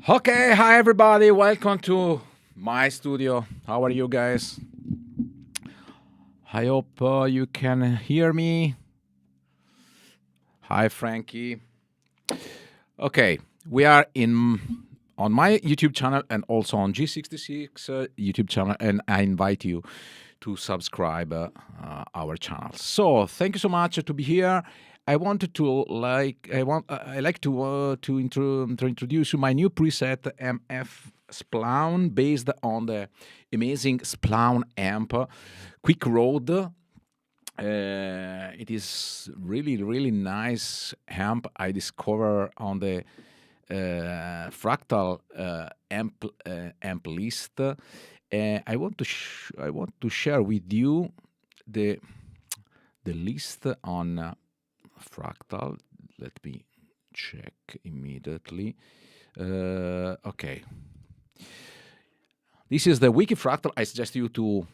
Okay, hi everybody, welcome to my studio. How are you guys? I hope you can hear me. Hi Frankie. Okay, we are on my YouTube channel and also on G66 YouTube channel, and I invite you to subscribe our channel. So thank you so much to be here. I wanted to I like to introduce you my new preset MF Splawn based on the amazing Splawn amp QuickRod. It is really nice amp I discovered on the Fractal amp list. I want to share with you the list on Fractal. Let me check immediately. Okay, this is the wiki Fractal. I suggest you to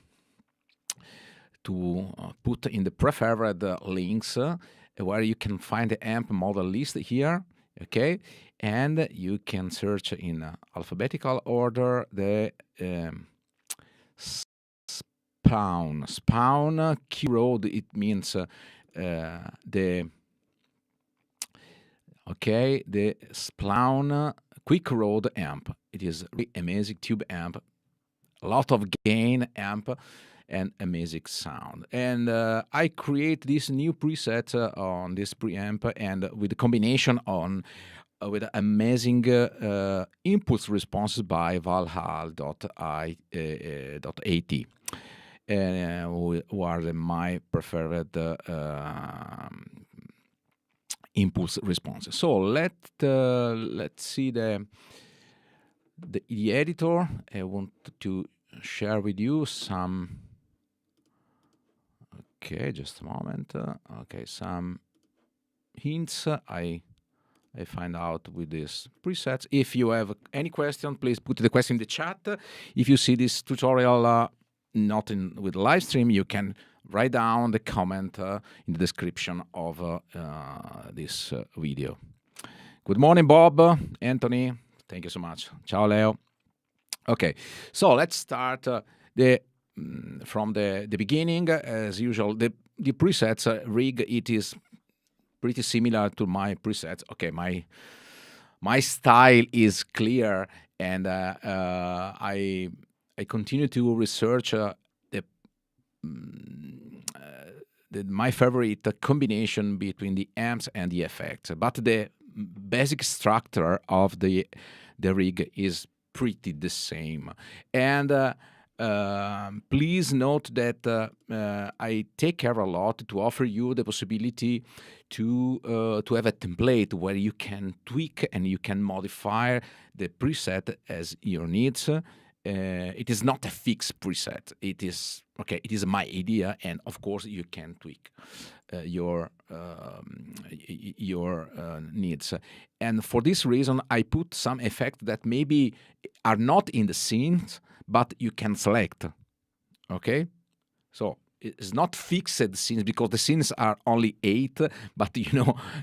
put in the preferred links where you can find the amp model list here. Okay, and you can search in alphabetical order the Splawn QuickRod. It means the Splawn QuickRod amp. It is really amazing tube amp, a lot of gain amp, and amazing sound. And I create this new preset on this preamp, and with the combination on with amazing impulse responses by Valhall.at, who are my preferred impulse responses. So let's see the editor. I want to share with you some. Okay, just a moment. Okay, some hints I find out with these presets. If you have any question, please put the question in the chat. If you see this tutorial not with live stream, you can write down the comment in the description of this video. Good morning, Bob, Anthony. Thank you so much. Ciao, Leo. Okay, so let's start from the beginning. As usual, the presets rig, it is pretty similar to my presets. Okay, my style is clear, and I continue to research my favorite combination between the amps and the effects. But the basic structure of the rig is pretty the same. And please note that I take care a lot to offer you the possibility to have a template where you can tweak and you can modify the preset as your needs. It is not a fixed preset. It is okay. It is my idea, and of course you can tweak your needs. And for this reason, I put some effects that maybe are not in the scenes, but you can select. Okay, so it's not fixed scenes because the scenes are only 8, but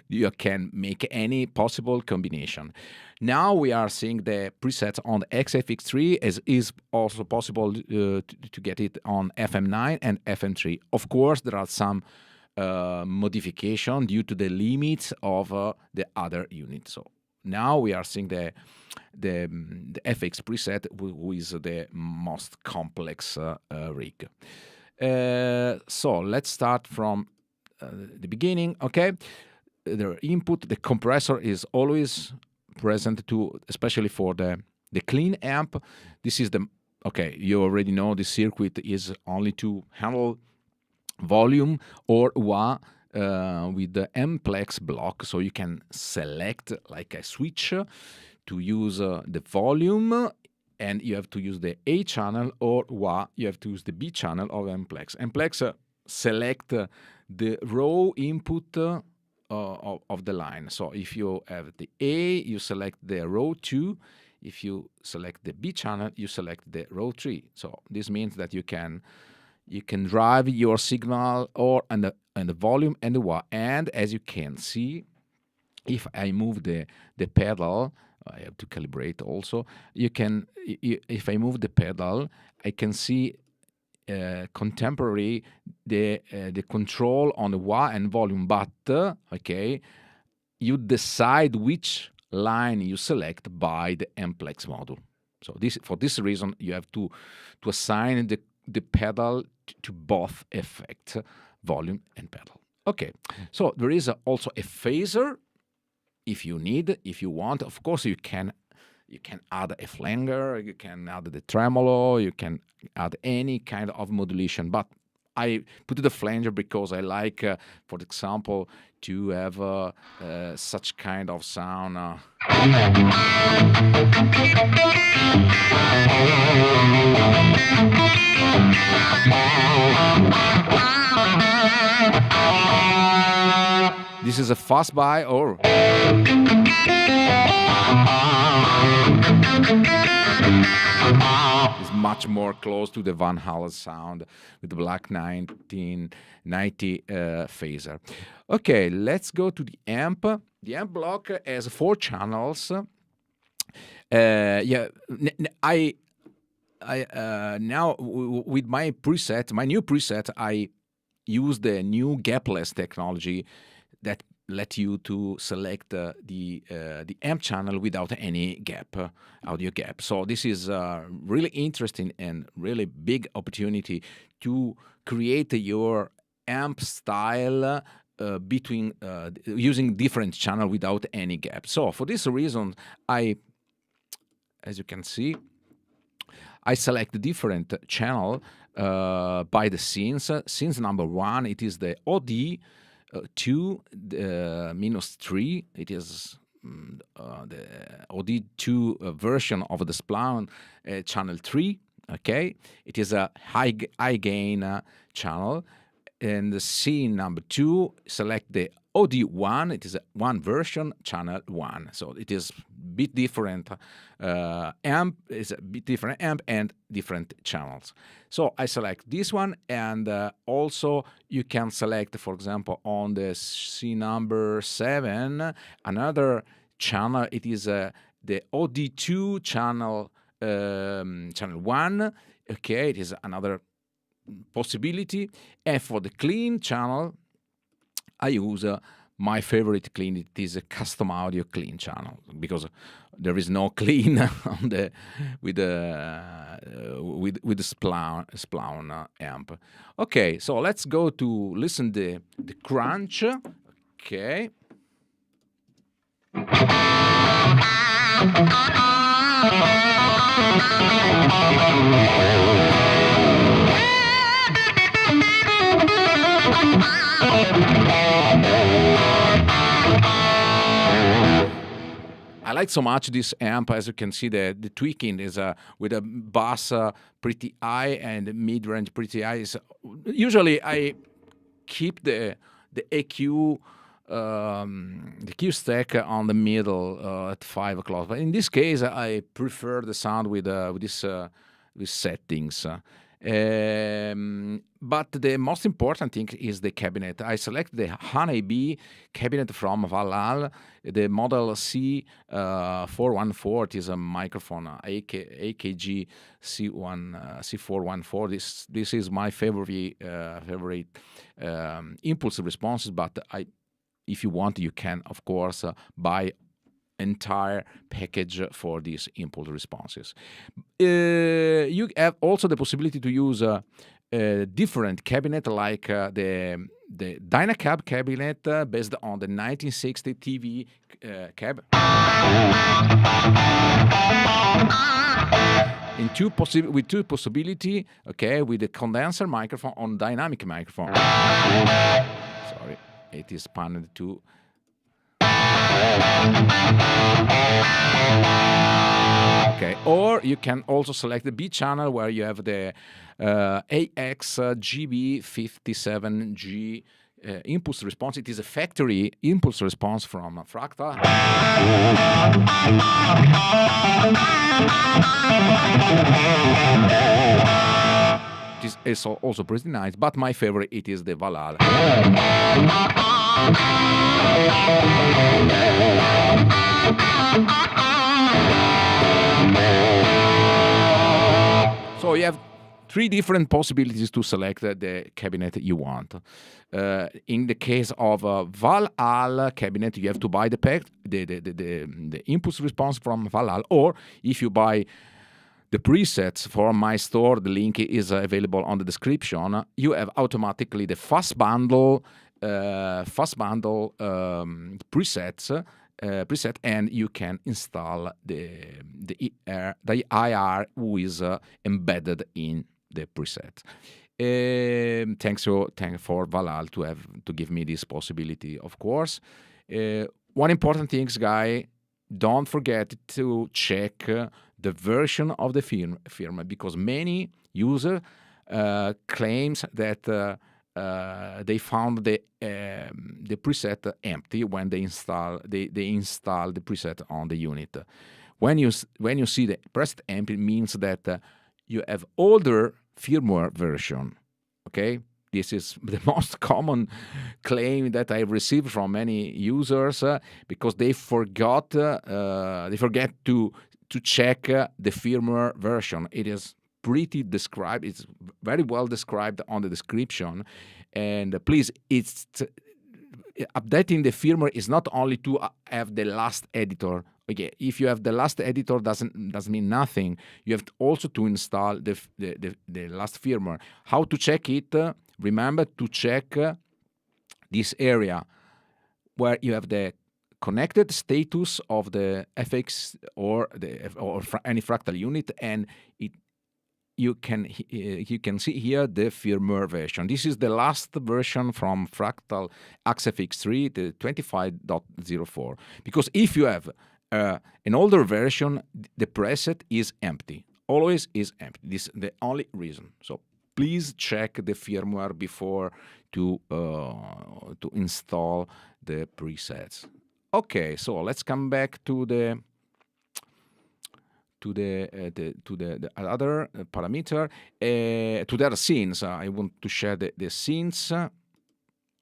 you can make any possible combination. Now we are seeing the presets on the XFX3, as is also possible to get it on FM9 and FM3. Of course, there are some modification due to the limits of the other units. So now we are seeing the FX preset, who is the most complex rig. So let's start from the beginning. Okay, the input, the compressor is always present too, especially for the clean amp. This is you already know the circuit is only to handle volume or wah with the Mplex block, so you can select like a switch to use the volume, and you have to use the A channel, or wah, you have to use the B channel of Mplex. Mplex select the raw input of the line. So if you have the A, you select the row 2. If you select the B channel, you select the row 3. So this means that you can drive your signal or and the volume and the wah. And as you can see, if I move the pedal, I have to calibrate also. You can, if I move the pedal, I can see contemporary the control on the wah and volume, but okay, you decide which line you select by the Amplex module. So for this reason, you have to assign the pedal to both effects, volume and pedal. Okay, so there is also a phaser if you need, if you want. Of course, you can add a flanger, you can add the tremolo, you can add any kind of modulation, but I put the flanger because I like, for example, to have such kind of sound. This is a fast by or is much more close to the Van Halen sound with the Black 1990 phaser. Okay, let's go to the amp. The amp block has 4 channels. Yeah, I now with my preset, my new preset, I use the new gapless technology that let you to select the amp channel without any gap, audio gap. So this is really interesting and really big opportunity to create your amp style between using different channel without any gap. So for this reason, as you can see, I select different channel by the scenes. Scenes number 1, it is the OD 2 -3. It is the OD2 version of the Splawn channel 3. Okay, it is a high gain channel. And the scene number 2, select the OD1. It is a 1 version, channel 1. So it is a bit different amp. It's a bit different amp and different channels. So I select this one, and also you can select, for example, on the scene number 7, another channel. It is the OD2 channel, channel 1. Okay, it is another possibility. And for the clean channel, I use my favorite clean. It is a custom audio clean channel because there is no clean on the with the Splawn amp. Okay, so let's go to listen the crunch. Okay. I like so much this amp. As you can see, the tweaking is with a bass pretty high and mid-range pretty high. Usually I keep the EQ the Q stack on the middle at 5 o'clock. But in this case, I prefer the sound with these settings. But the most important thing is the cabinet. I select the HAN-AB cabinet from Valhalla, the model C414. It is a microphone, AKG C414. This is my favorite impulse responses. But if you want, you can of course buy entire package for these impulse responses. You have also the possibility to use a different cabinet like the Dynacab cabinet based on the 1960 TV cab. With two possibility, okay, with the condenser microphone on dynamic microphone. Sorry, it is panned to. Okay, or you can also select the B channel where you have the AXGB57G impulse response. It is a factory impulse response from Fractal. It is also pretty nice, but my favorite it is the Valhalla. three different possibilities to select the cabinet you want. In the case of a Valhalla cabinet, you have to buy the pack, the impulse response from Valhalla, or if you buy the presets from my store, the link is available on the description. You have automatically the fast bundle preset, and you can install the IR who is embedded in the preset. Thanks for Valhalla to give me this possibility, of course. One important thing, guys, don't forget to check the version of the firmware, because many users claims that they found the preset empty when they install the preset on the unit. When you see the preset empty, it means that you have older firmware version. Okay, this is the most common claim that I received from many users because they forget to check the firmware version. It is pretty described. It's very well described on the description. And please, updating the firmware is not only to have the last editor. Okay, if you have the last editor, doesn't mean nothing. You have also to install the last firmware. How to check it? Remember to check this area where you have the connected status of the FX or any Fractal unit, and you can see here the firmware version. This is the last version from Fractal XFX3, the 25.04. Because if you have an older version, the preset is empty. Always is empty. This is the only reason. So please check the firmware before to install the presets. Okay, so let's come back to the other parameter, to the other scenes. I want to share the scenes.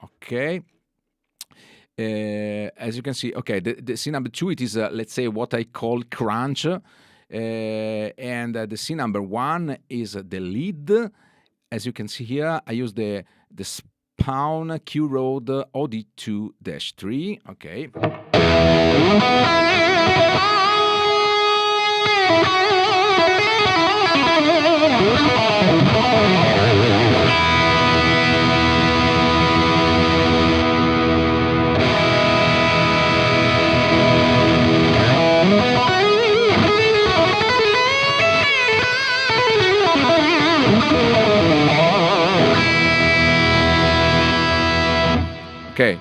Okay. As you can see, okay, the scene number 2, it is, let's say, what I call crunch. And the scene number 1 is the lead. As you can see here, I use the Splawn QuickRod OD2-3. Okay. Okay,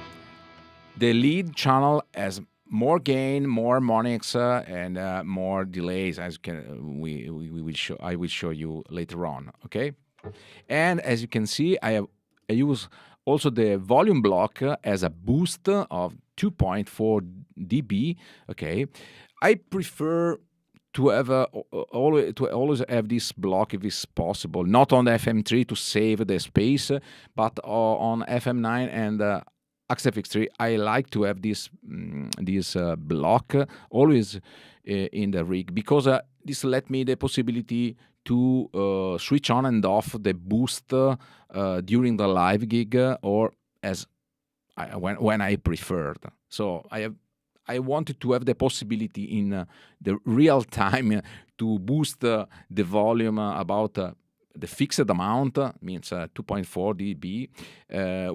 the lead channel has more gain, more harmonics, and more delays. As we will show, I will show you later on. Okay, and as you can see, I use also the volume block as a boost of 2.4 dB. Okay, I prefer to have always have this block if it's possible, not on the FM3 to save the space, but on FM9 and XFX3, I like to have this block always in the rig, because this let me the possibility to switch on and off the boost during the live gig or when I preferred. So I wanted to have the possibility in the real time to boost the volume about the fixed amount, means 2.4 dB,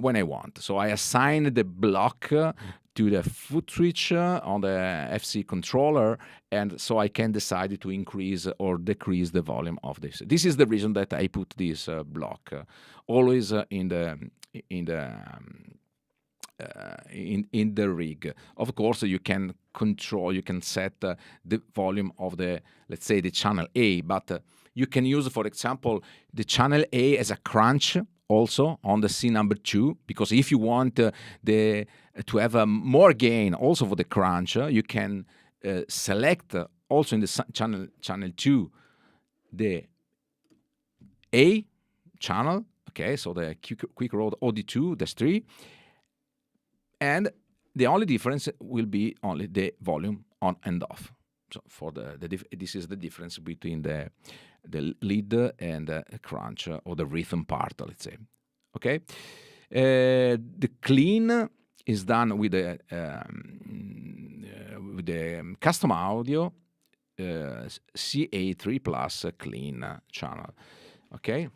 when I want. So I assign the block to the foot switch on the FC controller, and so I can decide to increase or decrease the volume of this. This is the reason that I put this block always in the rig. Of course, you can control, you can set the volume of the, let's say, the channel A, but you can use, for example, the channel A as a crunch also on the scene number 2, because if you want to have more gain also for the crunch, you can select also in the channel 2 the A channel. Okay, so the QuickRod OD2-3, and the only difference will be only the volume on and off. So for this is the difference between the the lead and the crunch or the rhythm part, let's say. Okay, the clean is done with the custom audio CA3 plus clean channel. Okay.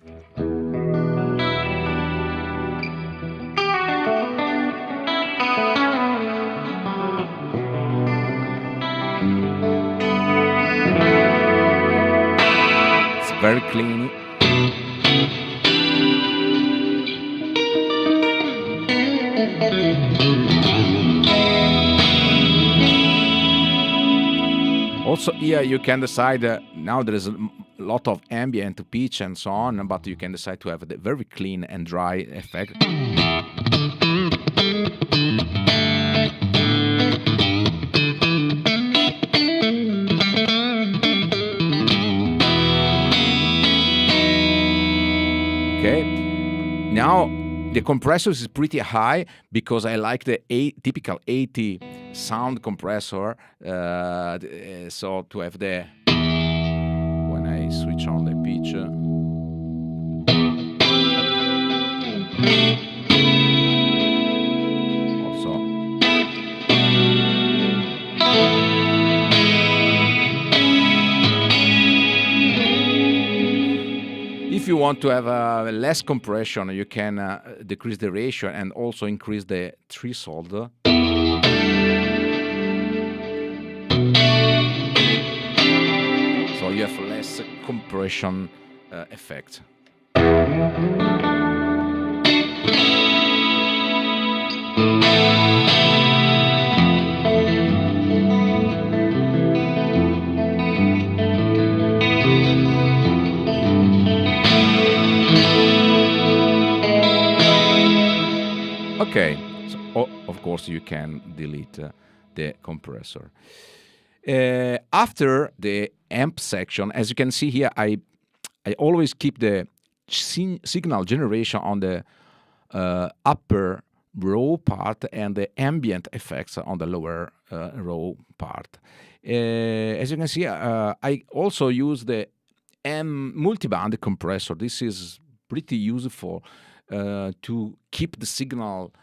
It's very clean. Also here you can decide, now there is a lot of ambient pitch and so on, but you can decide to have the very clean and dry effect. Okay, now the compressor is pretty high because I like the typical 80 sound compressor. So to have the, when I switch on the pitch, also if you want to have less compression, you can decrease the ratio and also increase the threshold. So you have less compression effect. Okay, so of course you can delete the compressor. After the amp section, as you can see here, I always keep the signal generation on the upper row part and the ambient effects on the lower row part. As you can see, I also use the multiband compressor. This is pretty useful to keep the signal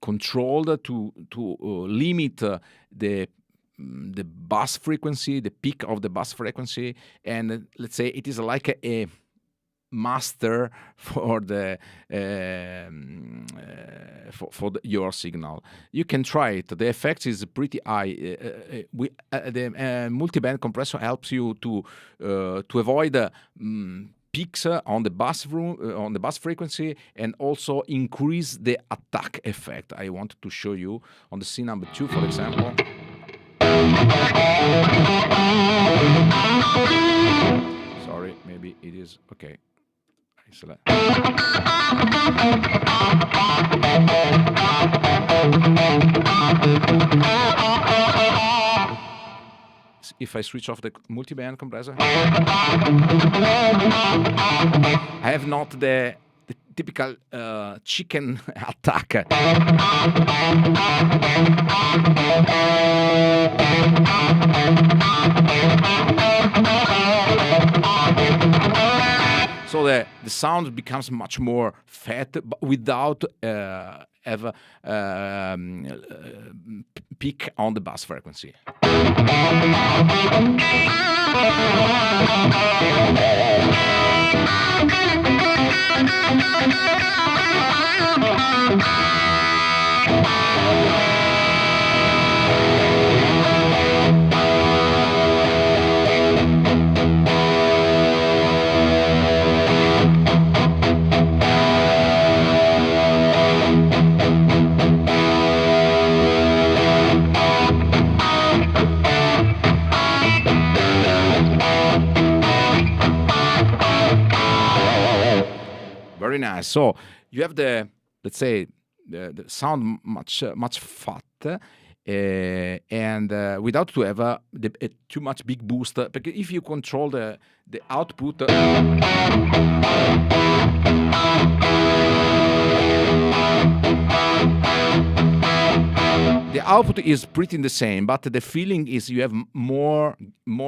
controlled, to limit the bass frequency, the peak of the bass frequency, and let's say it is like a master for the your signal. You can try it. The effect is pretty high. The multiband compressor helps you to avoid peaks on the bass frequency and also increase the attack effect. I wanted to show you on the scene number 2, for example. Sorry, maybe it is okay. I select. If I switch off the multiband compressor, I have not the typical chicken attack. So the sound becomes much more fat, but without have a peak on the bass frequency. Very nice. So you have the, let's say, the sound much fat, and without to have a too much big boost. Because if you control the output, the output is pretty the same, but the feeling is you have more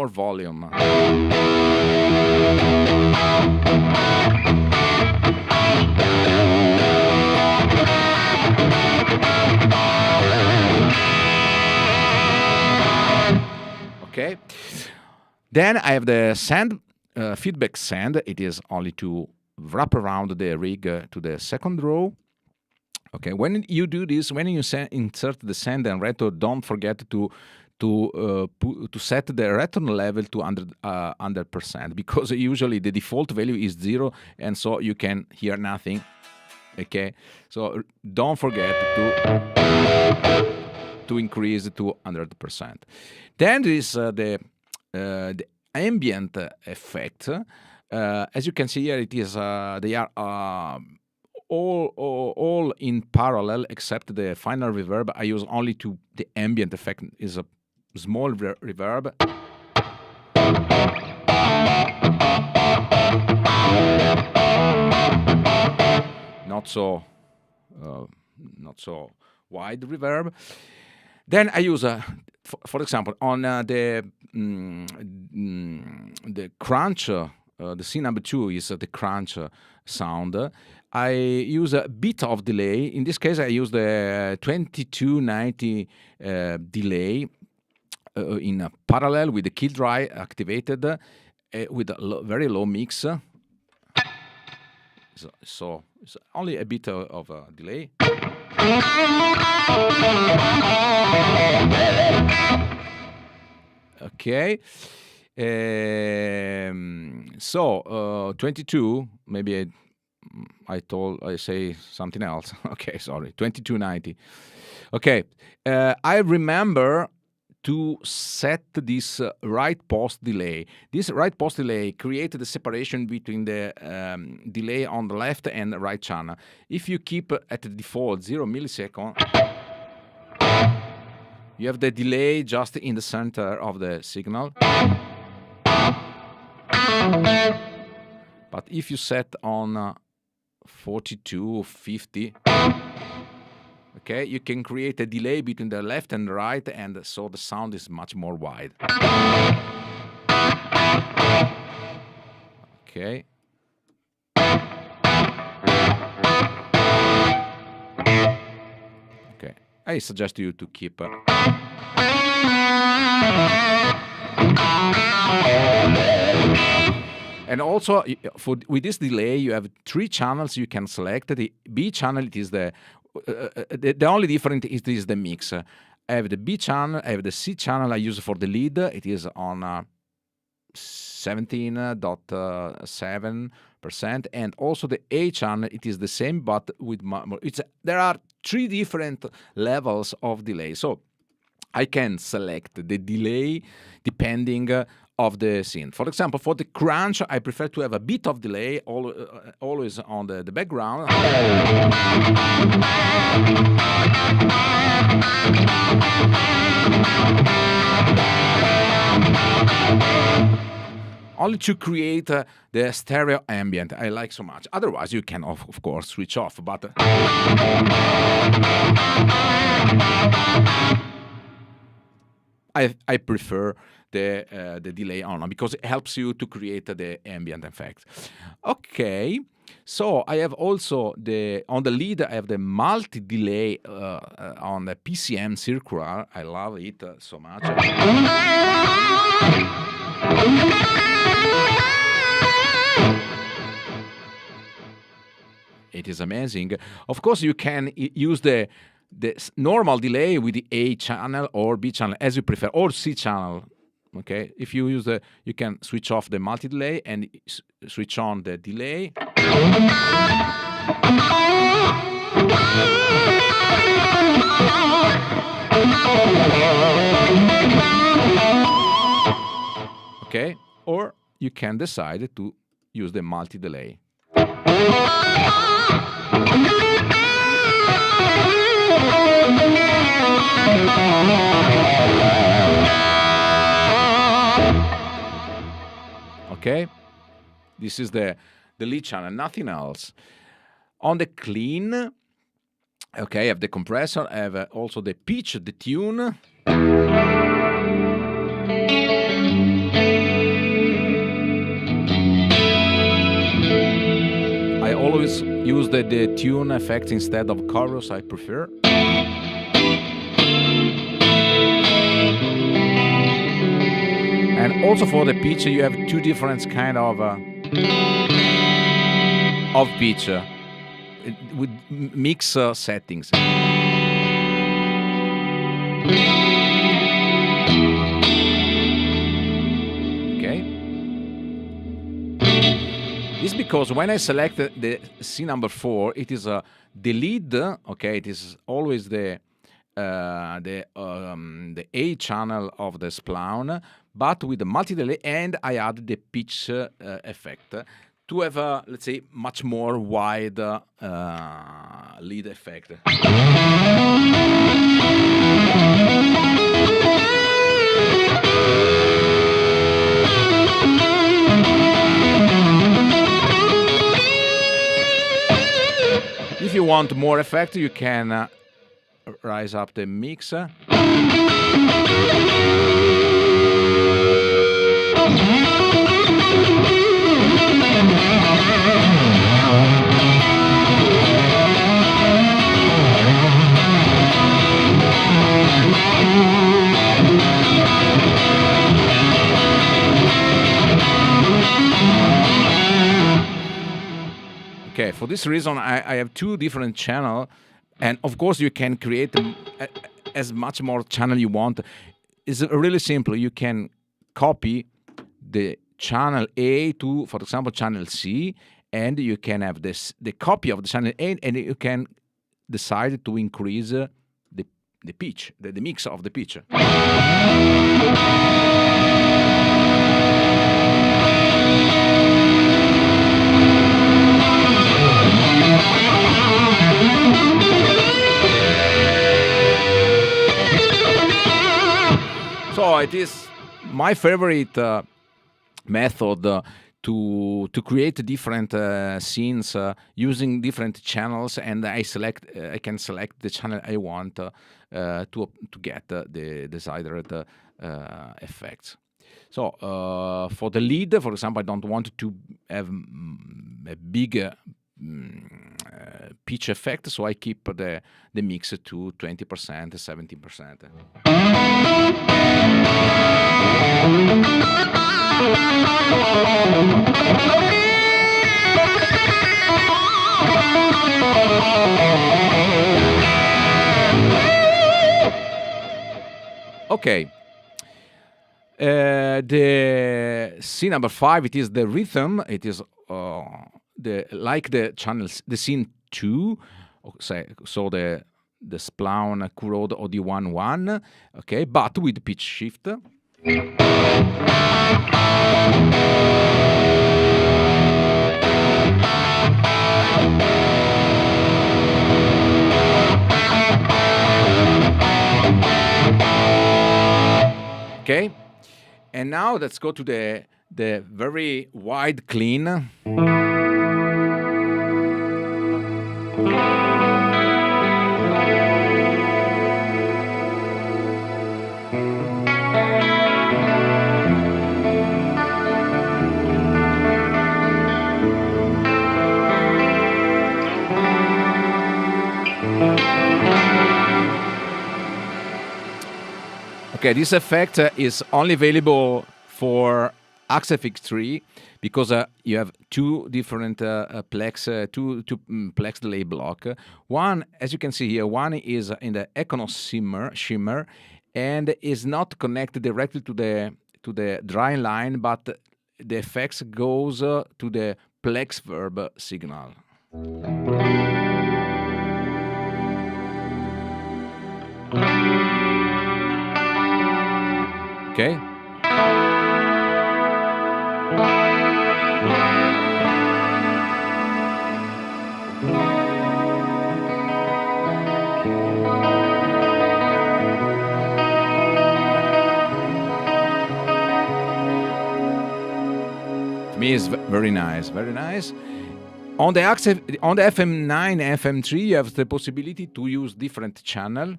volume. Okay. Then I have the send feedback send. It is only to wrap around the rig to the second row. Okay, when you do this, when you insert the send and return, don't forget to set the return level to 100%, because usually the default value is 0, and so you can hear nothing. Okay, so don't forget to increase to 100%. Then there is the ambient effect. As you can see here, it is they are all in parallel except the final reverb. I use only the ambient effect is a small reverb. Not so wide reverb. Then I use for example on the crunch. The scene number 2 is the crunch sound. I use a bit of delay. In this case, I use the 2290 delay in parallel with the kill dry activated with a very low mix. So it's only a bit of a delay. Okay. So 22, maybe I say something else. Okay, sorry, 2290. Okay, I remember to set this right post delay. This right post delay created the separation between the delay on the left and the right channel. If you keep at the default 0 millisecond, you have the delay just in the center of the signal. But if you set on 42 or 50, okay, you can create a delay between the left and the right, and so the sound is much more wide. Okay. Okay. I suggest you to keep and also, with this delay, you have 3 channels you can select. The B channel, it is the only difference is the mix. I have the B channel, I have the C channel I use for the lead. It is on 17.7%, and also the A channel, it is the same, but with more. There are 3 different levels of delay. So I can select the delay depending of the scene. For example, for the crunch, I prefer to have a bit of delay always on the background. Only to create the stereo ambient I like so much. Otherwise, you can, of course, switch off, but I prefer the delay on, because it helps you to create the ambient effect. Okay, so I have also on the lead I have the multi delay on the PCM circular. I love it so much. It is amazing. Of course, you can use the normal delay with the A channel or B channel as you prefer, or C channel. Okay, if you use you can switch off the multi delay and switch on the delay. Okay, or you can decide to use the multi delay. Okay, this is the lead channel, nothing else. On the clean, Okay, I have the compressor, I have also the pitch, the tune. I always use the tune effect instead of chorus, I prefer. And also for the pitch, you have two different kind of pitch with mix settings. Okay. This because when I select the C number 4, it is the lead. Okay, it is always the A channel of the Splawn, but with the multi-delay, and I add the pitch effect to have a, let's say, much more wide lead effect. If you want more effect, you can rise up the mix. Okay, for this reason, I have two different channels, and of course you can create as much more channel you want. It's really simple. You can copy the channel A to, for example, channel C, and you can have the copy of the channel A, and you can decide to increase the pitch, the mix of the pitch. So it is my favorite method to create different scenes using different channels, and I can select the channel I want to get the desired effects. So for the lead, for example, I don't want to have a big pitch effect, so I keep the mix to 20%, 17%. Okay. The C number 5, it is the rhythm. It is like the channels, the scene 2. So the Splawn QuickRod OD11, okay, but with pitch shift. Okay, and now let's go to the very wide clean. Okay, this effect is only available for Axefix 3 because you have two different plex delay block. One, as you can see here, one is in the Econos shimmer and is not connected directly to the dry line, but the effects goes to the plex verb signal. Okay. To me, it's very nice, very nice. On the FM9 and FM3, you have the possibility to use different channel.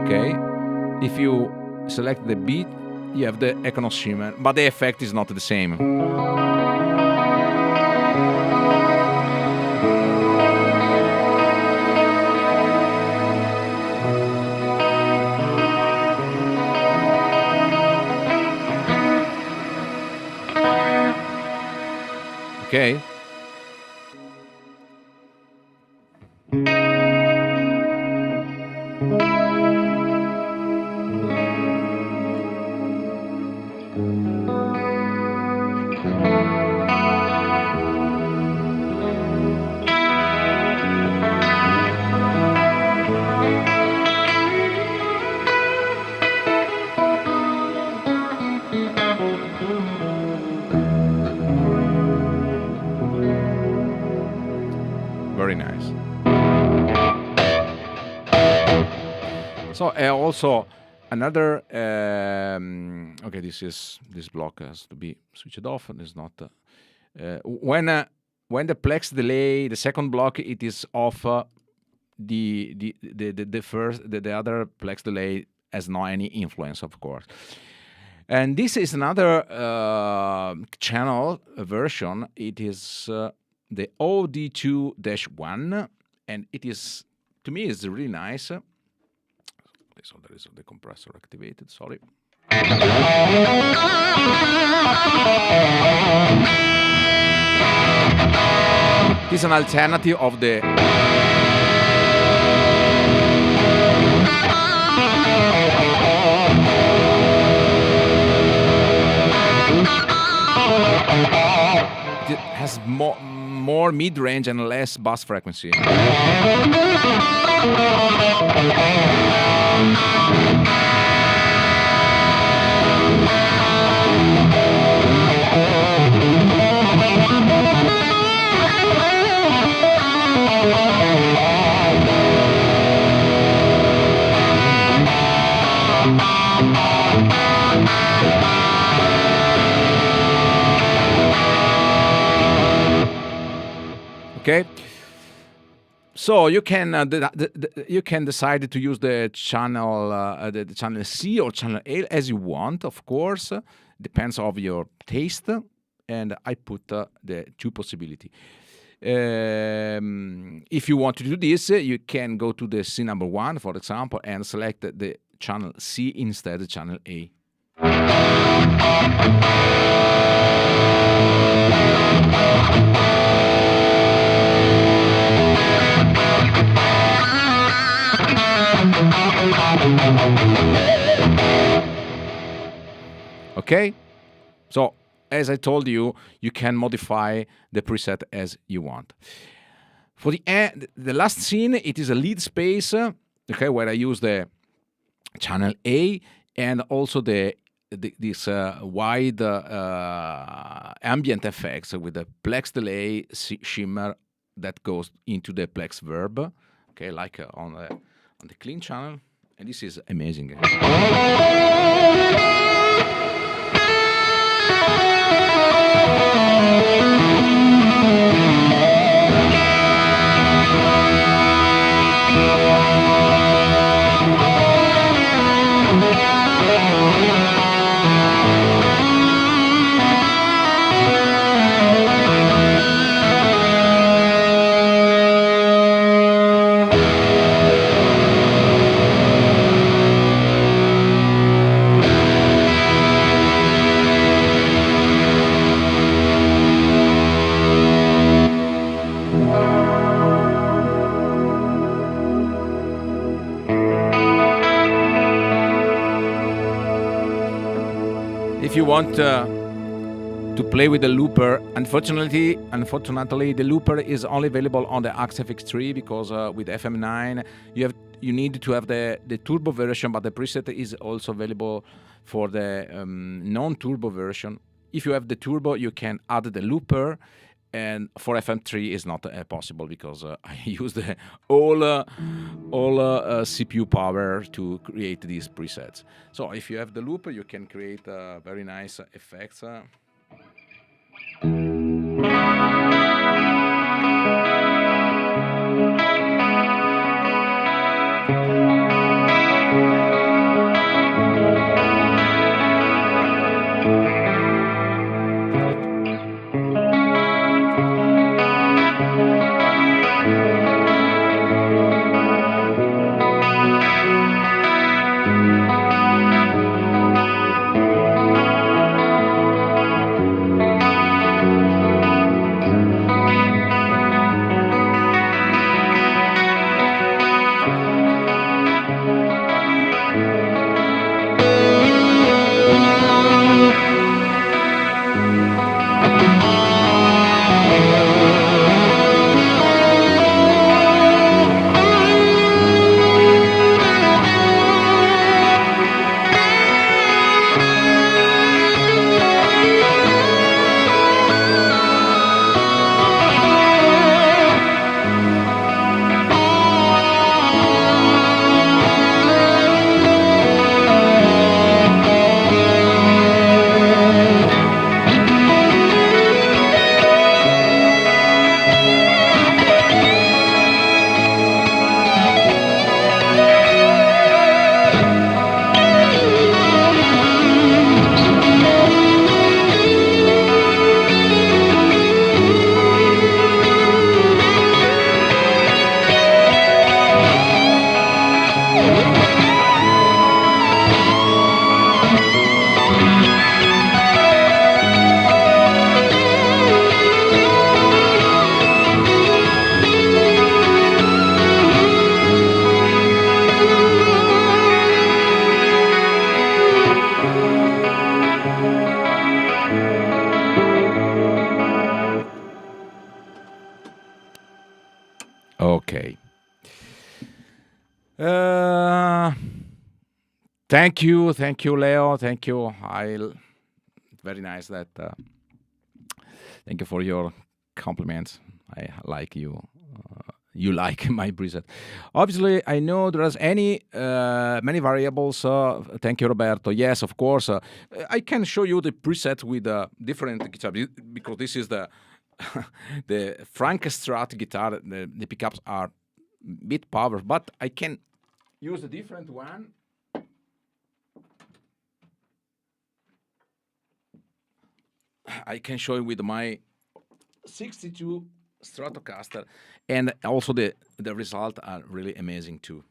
Okay, if you select the beat, you have the Econos shimmer, but the effect is not the same. Okay. Very nice. So also another okay, this block has to be switched off, and it's not when the plex delay, the second block, it is off, the other plex delay has no any influence, of course. And this is another channel version. It is the OD2-1, and it is, to me, is really nice. So there is the compressor activated, sorry. This is an alternative of the it has more mid-range and less bass frequency. Okay, so you can you can decide to use the channel C or channel A as you want. Of course, depends on your taste, and I put the two possibility. If you want to do this, you can go to the C number 1, for example, and select the channel C instead of channel A. Okay, so as I told you, you can modify the preset as you want. For the last scene, it is a lead space, okay, where I use the channel A and also this wide ambient effects with the plex delay shimmer that goes into the plex verb, okay, like on the clean channel, and this is amazing. If you want to play with the looper, unfortunately, the looper is only available on the AXFX3 because with FM9 you need to have the turbo version, but the preset is also available for the non-turbo version. If you have the turbo, you can add the looper, and for FM3 is not possible because I use the all CPU power to create these presets. So if you have the looper, you can create very nice effects. Thank you, Leo. Thank you. Very nice that. Thank you for your compliments. I like you. You like my preset. Obviously, I know there's many variables. Thank you, Roberto. Yes, of course. I can show you the preset with different guitar because this is the the Frank Strat guitar. The pickups are a bit powerful, but I can use a different one. I can show you with my 62 Stratocaster, and also the result are really amazing too.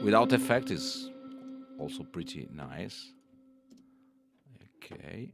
Without effect is also pretty nice. Okay.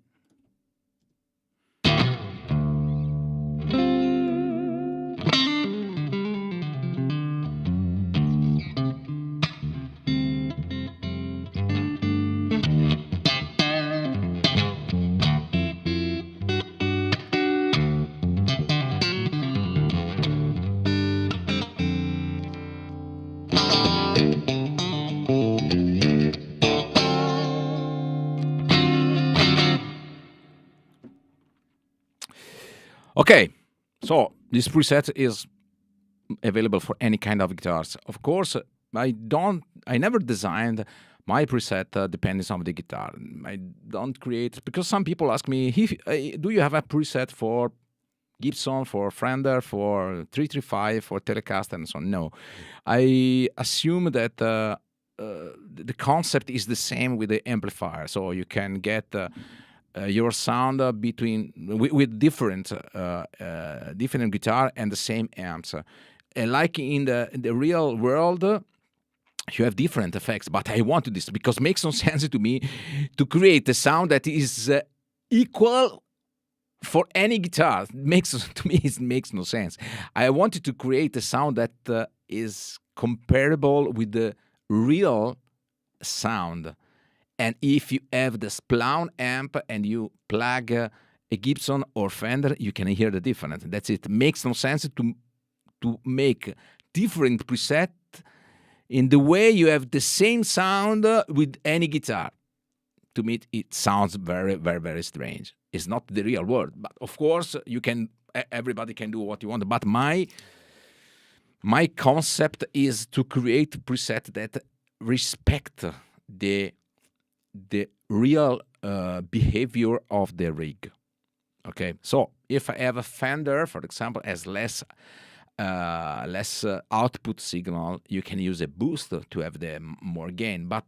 Okay, so this preset is available for any kind of guitars. Of course, I never designed my preset depending on the guitar. I don't create, because some people ask me, do you have a preset for Gibson, for Fender, for 335, for Telecaster, and so on? No. I assume that the concept is the same with the amplifier, so you can get your sound with different guitar and the same amps. Like in the real world, you have different effects, but I wanted this because it makes no sense to me to create a sound that is equal for any guitar. To me, it makes no sense. I wanted to create a sound that is comparable with the real sound. And if you have the Splawn amp and you plug a Gibson or Fender, you can hear the difference. That's it. It makes no sense to make different preset in the way you have the same sound with any guitar. To me, it sounds very, very, very strange. It's not the real world. But of course, everybody can do what you want. But my concept is to create preset that respect the real behavior of the rig. Okay, so if I have a Fender, for example, has less output signal, you can use a boost to have the more gain. But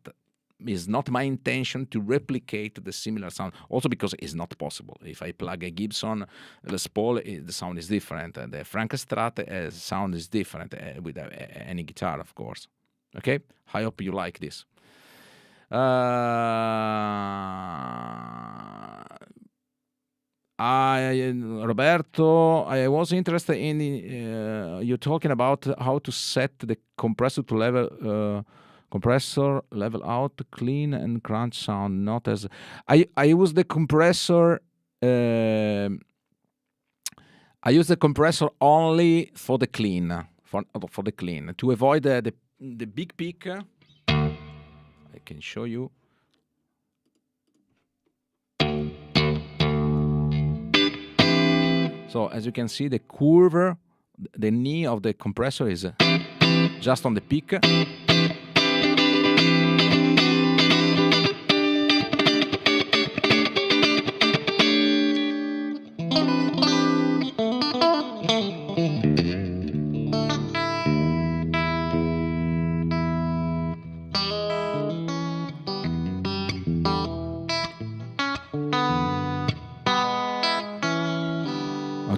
it's not my intention to replicate the similar sound. Also because it's not possible. If I plug a Gibson Les Paul, the sound is different. The Frank Strat sound is different with any guitar, of course. Okay, I hope you like this. Roberto, I was interested in you talking about how to set the compressor to level out clean and crunch sound. Not as I use the compressor I use the compressor only for the clean, for the clean, to avoid the big peak. I can show you. So as you can see, the curve, the knee of the compressor is just on the peak.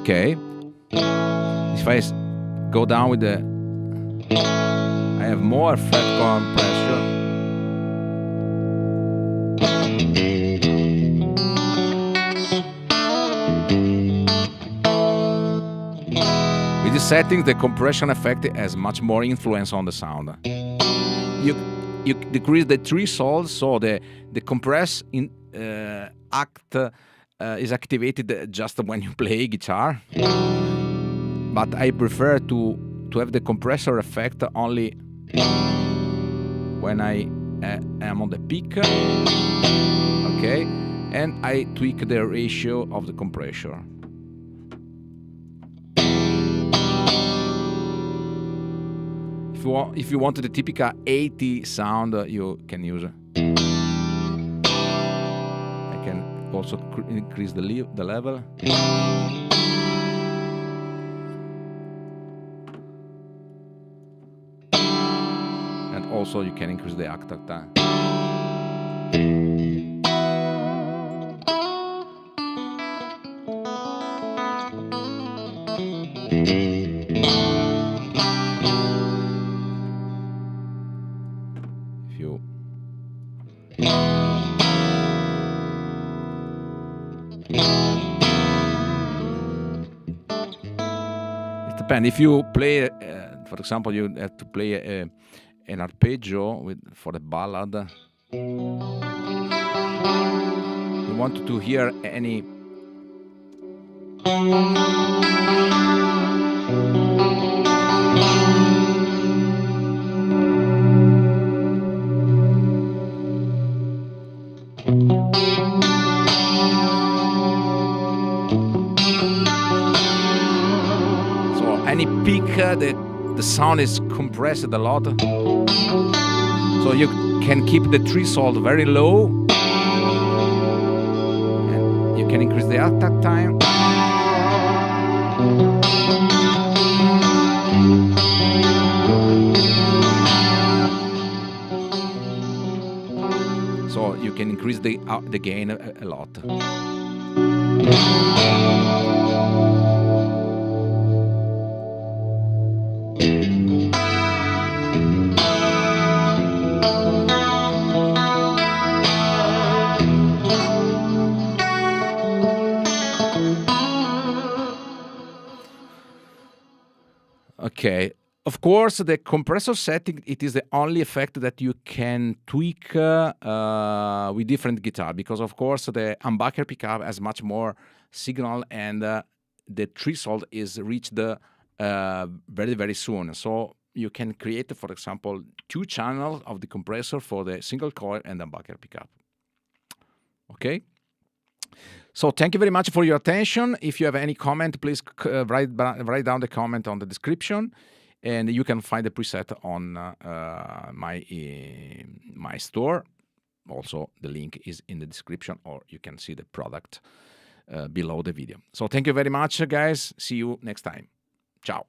Okay. If I go down with the, I have more fret compression. With this setting, the compression effect has much more influence on the sound. You decrease the threshold, so the compress act is activated just when you play guitar. But I prefer to have the compressor effect only when I am on the peak. Okay, and I tweak the ratio of the compressor. If you want the typical 80 sound, you can use. I can also increase the level. And also you can increase the octave time. If you it depends. If you play, for example, you have to play an arpeggio for a ballad. You want to hear any. Any peak, the sound is compressed a lot, so you can keep the threshold very low, and you can increase the attack time. So you can increase the gain a lot. Okay, of course, the compressor setting, it is the only effect that you can tweak with different guitar, because of course the humbucker pickup has much more signal, and the threshold is reached very, very soon. So you can create, for example, 2 channels of the compressor for the single coil and the humbucker pickup. Okay? So thank you very much for your attention. If you have any comment, please write down the comment on the description, and you can find the preset on my store. Also, the link is in the description, or you can see the product below the video. So thank you very much, guys. See you next time. Ciao.